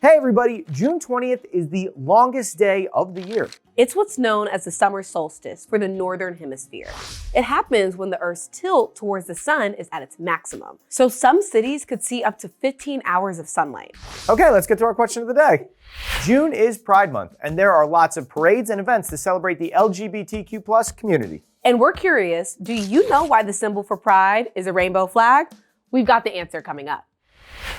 Hey everybody, June 20th is the longest day of the year. It's what's known as the summer solstice for the northern hemisphere. It happens when the Earth's tilt towards the sun is at its maximum. So some cities could see up to 15 hours of sunlight. Okay, let's get to our question of the day. June is Pride Month, and there are lots of parades and events to celebrate the LGBTQ+ community. And we're curious, do you know why the symbol for pride is a rainbow flag? We've got the answer coming up.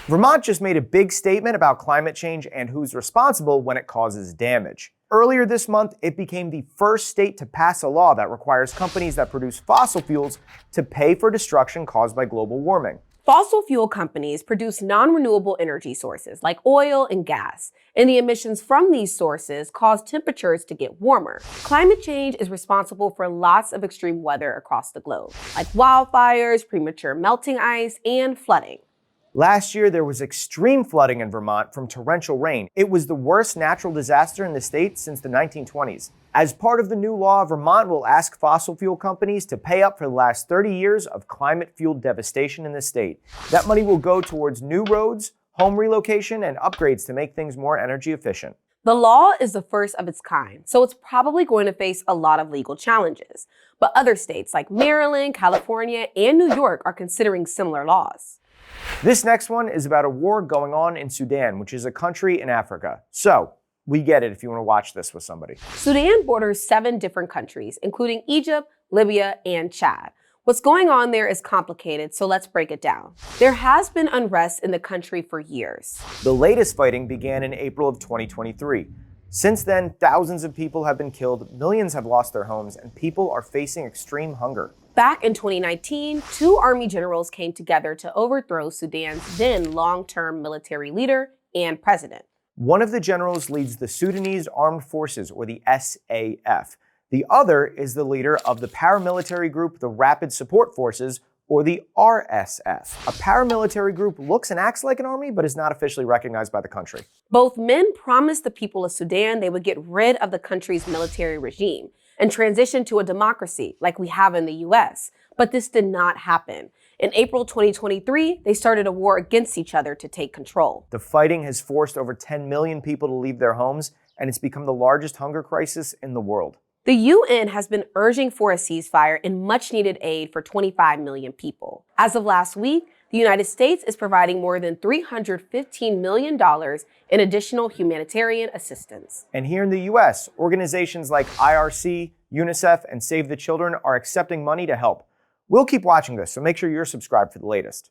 Vermont just made a big statement about climate change and who's responsible when it causes damage. Earlier this month, it became the first state to pass a law that requires companies that produce fossil fuels to pay for destruction caused by global warming. Fossil fuel companies produce non-renewable energy sources like oil and gas, and the emissions from these sources cause temperatures to get warmer. Climate change is responsible for lots of extreme weather across the globe, like wildfires, premature melting ice, and flooding. Last year, there was extreme flooding in Vermont from torrential rain. It was the worst natural disaster in the state since the 1920s. As part of the new law, Vermont will ask fossil fuel companies to pay up for the last 30 years of climate-fueled devastation in the state. That money will go towards new roads, home relocation, and upgrades to make things more energy efficient. The law is the first of its kind, so it's probably going to face a lot of legal challenges. But other states like Maryland, California, and New York are considering similar laws. This next one is about a war going on in Sudan, which is a country in Africa. So, we get it if you want to watch this with somebody. Sudan borders 7 different countries, including Egypt, Libya, and Chad. What's going on there is complicated, so let's break it down. There has been unrest in the country for years. The latest fighting began in April of 2023. Since then, thousands of people have been killed, millions have lost their homes, and people are facing extreme hunger. Back in 2019, 2 army generals came together to overthrow Sudan's then long-term military leader and president. One of the generals leads the Sudanese Armed Forces, or the SAF. The other is the leader of the paramilitary group, the Rapid Support Forces, or the RSF. A paramilitary group looks and acts like an army, but is not officially recognized by the country. Both men promised the people of Sudan they would get rid of the country's military regime and transition to a democracy like we have in the US. But this did not happen. In April 2023, they started a war against each other to take control. The fighting has forced over 10 million people to leave their homes, and it's become the largest hunger crisis in the world. The UN has been urging for a ceasefire and much-needed aid for 25 million people. As of last week, the United States is providing more than $315 million in additional humanitarian assistance. And here in the US, organizations like IRC, UNICEF, and Save the Children are accepting money to help. We'll keep watching this, so make sure you're subscribed for the latest.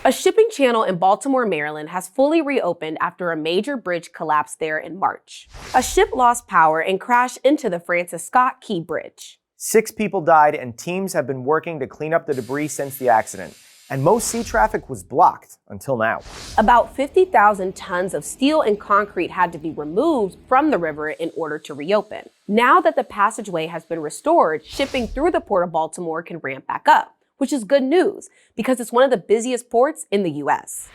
A shipping channel in Baltimore, Maryland has fully reopened after a major bridge collapsed there in March. A ship lost power and crashed into the Francis Scott Key Bridge. 6 people died, and teams have been working to clean up the debris since the accident. And most sea traffic was blocked until now. About 50,000 tons of steel and concrete had to be removed from the river in order to reopen. Now that the passageway has been restored, shipping through the Port of Baltimore can ramp back up, which is good news because it's one of the busiest ports in the US.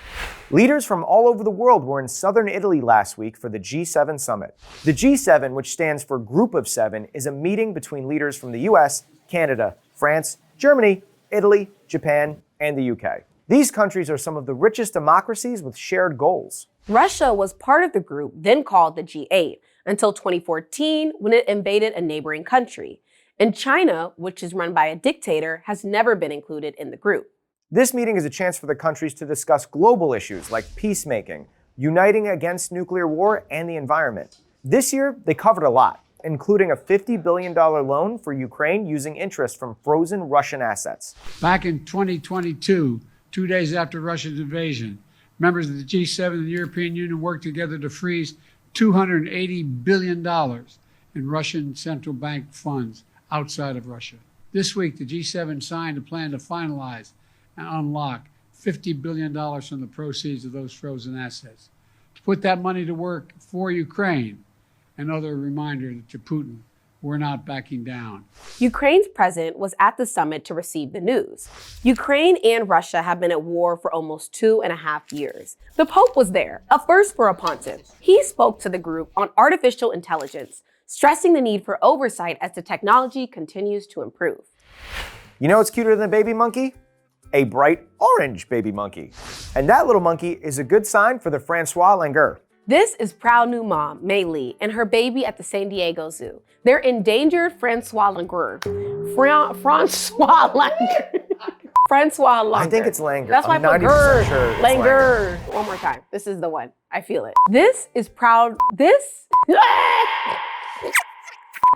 Leaders from all over the world were in southern Italy last week for the G7 summit. The G7, which stands for Group of 7, is a meeting between leaders from the US, Canada, France, Germany, Italy, Japan, and the UK. These countries are some of the richest democracies with shared goals. Russia was part of the group, then called the G8, until 2014 when it invaded a neighboring country. And China, which is run by a dictator, has never been included in the group. This meeting is a chance for the countries to discuss global issues like peacemaking, uniting against nuclear war, and the environment. This year, they covered a lot, including a $50 billion loan for Ukraine using interest from frozen Russian assets. Back in 2022, 2 days after Russia's invasion, members of the G7 and the European Union worked together to freeze $280 billion in Russian central bank funds outside of Russia. This week, the G7 signed a plan to finalize and unlock $50 billion from the proceeds of those frozen assets. To put that money to work for Ukraine, another reminder to Putin, we're not backing down. Ukraine's president was at the summit to receive the news. Ukraine and Russia have been at war for almost 2.5 years. The Pope was there, a first for a pontiff. He spoke to the group on artificial intelligence, stressing the need for oversight as the technology continues to improve. You know what's cuter than a baby monkey? A bright orange baby monkey. And that little monkey is a good sign for the Francois langur. This is proud new mom, Mei Lee, and her baby at the San Diego Zoo. They're endangered Francois Langer. Francois Langer. Francois Langer. I think it's Langer. That's why I put 90% sure it's Langer. One more time. This is the one. I feel it. This is proud.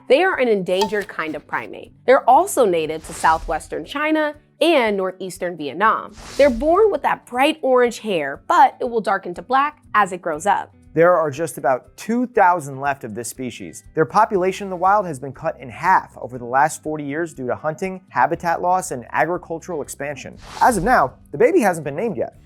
They are an endangered kind of primate. They're also native to southwestern China and northeastern Vietnam. They're born with that bright orange hair, but it will darken to black as it grows up. There are just about 2,000 left of this species. Their population in the wild has been cut in half over the last 40 years due to hunting, habitat loss, and agricultural expansion. As of now, the baby hasn't been named yet.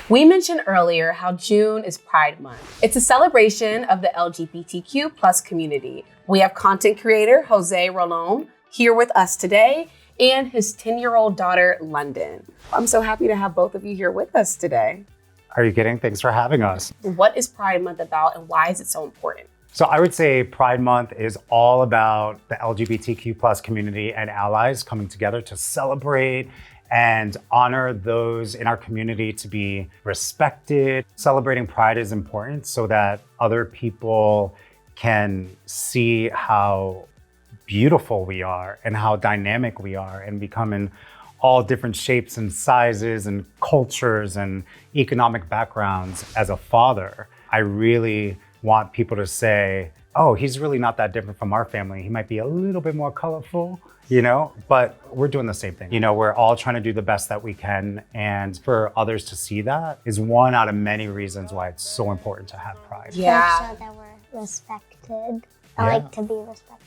We mentioned earlier how June is Pride Month. It's a celebration of the LGBTQ plus community. We have content creator José Rolón here with us today and his 10-year-old daughter, London. I'm so happy to have both of you here with us today. Are you kidding? Thanks for having us. What is Pride Month about and why is it so important? So I would say Pride Month is all about the LGBTQ plus community and allies coming together to celebrate and honor those in our community to be respected. Celebrating Pride is important so that other people can see how beautiful we are and how dynamic we are, and we come in all different shapes and sizes and cultures and economic backgrounds. As a father, I really want people to say, oh, he's really not that different from our family. He might be a little bit more colorful, but we're doing the same thing. We're all trying to do the best that we can. And for others to see that is one out of many reasons why it's so important to have Pride. Yeah. So that we're respected. I like to be respected.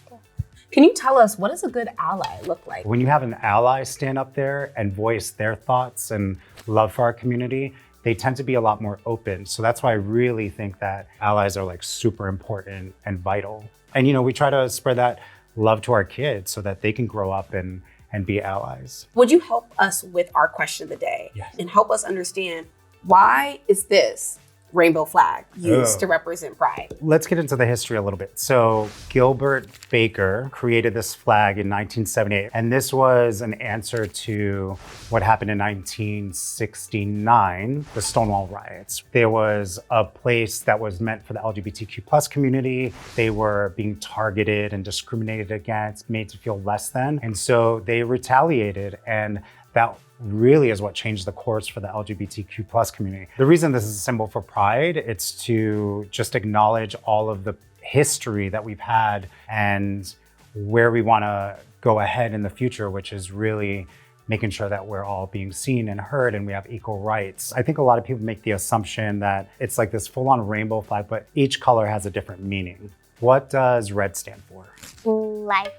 Can you tell us, what does a good ally look like? When you have an ally stand up there and voice their thoughts and love for our community, they tend to be a lot more open. So that's why I really think that allies are super important and vital. And we try to spread that love to our kids so that they can grow up and be allies. Would you help us with our question of the day? Yes. And help us understand, why is this rainbow flag used to represent pride? Let's get into the history a little bit. So Gilbert Baker created this flag in 1978, and this was an answer to what happened in 1969, the Stonewall riots. There was a place that was meant for the LGBTQ plus community. They were being targeted and discriminated against, made to feel less than. And so they retaliated, and that really is what changed the course for the LGBTQ plus community. The reason this is a symbol for pride, it's to just acknowledge all of the history that we've had and where we want to go ahead in the future, which is really making sure that we're all being seen and heard and we have equal rights. I think a lot of people make the assumption that it's like this full-on rainbow flag, but each color has a different meaning. What does red stand for? Life.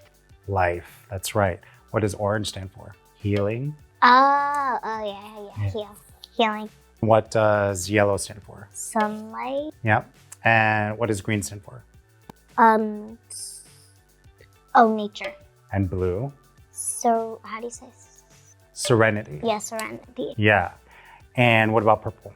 Life, that's right. What does orange stand for? Healing. Yeah. Healing. What does yellow stand for? Sunlight. Yep. And what does green stand for? Nature. And blue? So, how do you say? Serenity. Yeah, serenity. Yeah. And what about purple?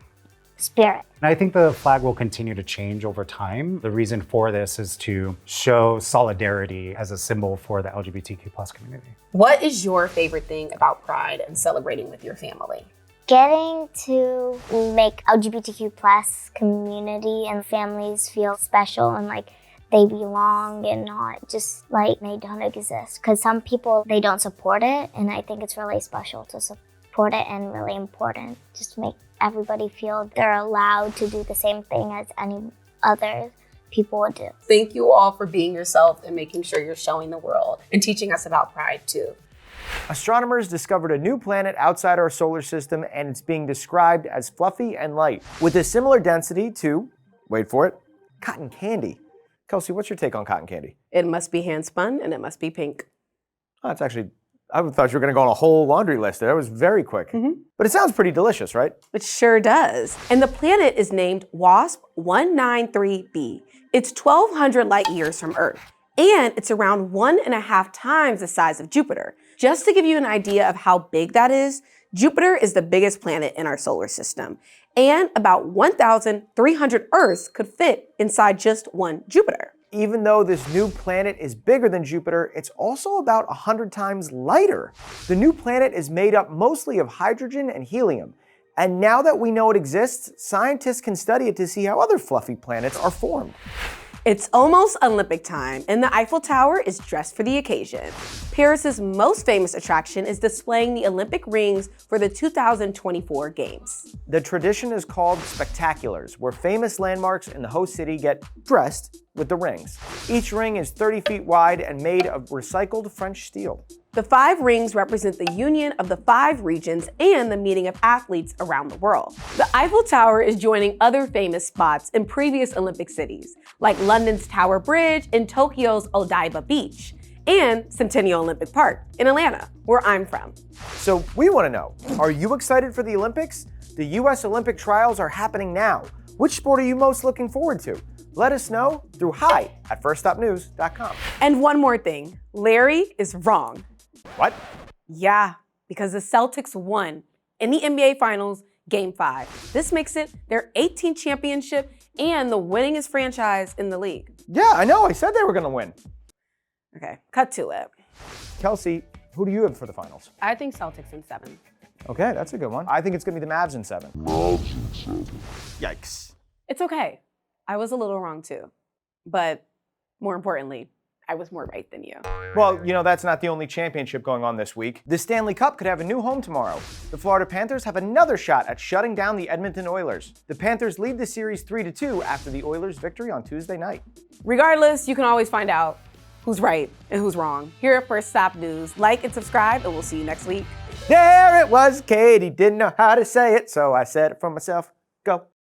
Spirit. And I think the flag will continue to change over time. The reason for this is to show solidarity as a symbol for the LGBTQ plus community. What is your favorite thing about Pride and celebrating with your family? Getting to make LGBTQ plus community and families feel special and like they belong and not just like they don't exist. Because some people, they don't support it, and I think it's really special to support it and really important just to make everybody feel they're allowed to do the same thing as any other people would do. Thank you all for being yourself and making sure you're showing the world and teaching us about Pride too. Astronomers discovered a new planet outside our solar system, and it's being described as fluffy and light, with a similar density to, wait for it, cotton candy. Kelsey, what's your take on cotton candy? It must be hand spun and it must be pink. Oh, it's actually, I thought you were going to go on a whole laundry list there. That was very quick. But it sounds pretty delicious, right? It sure does. And the planet is named WASP 193b. It's 1,200 light years from Earth, and it's around 1.5 times the size of Jupiter. Just to give you an idea of how big that is, Jupiter is the biggest planet in our solar system, and about 1,300 Earths could fit inside just one Jupiter. Even though this new planet is bigger than Jupiter, it's also about 100 times lighter. The new planet is made up mostly of hydrogen and helium, And now that we know it exists, scientists can study it to see how other fluffy planets are formed. It's almost Olympic time, and the Eiffel Tower is dressed for the occasion. Paris's most famous attraction is displaying the Olympic rings for the 2024 Games. The tradition is called spectaculars, where famous landmarks in the host city get dressed with the rings. Each ring is 30 feet wide and made of recycled French steel. The 5 rings represent the union of the 5 regions and the meeting of athletes around the world. The Eiffel Tower is joining other famous spots in previous Olympic cities, like London's Tower Bridge and Tokyo's Odaiba Beach, and Centennial Olympic Park in Atlanta, where I'm from. So we want to know, are you excited for the Olympics? The US Olympic trials are happening now. Which sport are you most looking forward to? Let us know through hi@firststopnews.com. And one more thing, Larry is wrong. What? Yeah, because the Celtics won in the NBA Finals, Game 5. This makes it their 18th championship and the winningest franchise in the league. Yeah, I know. I said they were going to win. Okay, cut to it. Kelsey, who do you have for the finals? I think Celtics in 7. Okay, that's a good one. I think it's going to be the Mavs in 7. Yikes. It's okay. I was a little wrong too. But more importantly, I was more right than you. Well, that's not the only championship going on this week. The Stanley Cup could have a new home tomorrow. The Florida Panthers have another shot at shutting down the Edmonton Oilers. The Panthers lead the series 3-2 after the Oilers' victory on Tuesday night. Regardless, you can always find out who's right and who's wrong here at First Stop News. Like and subscribe, and we'll see you next week. There it was, Katie didn't know how to say it, so I said it for myself. Go.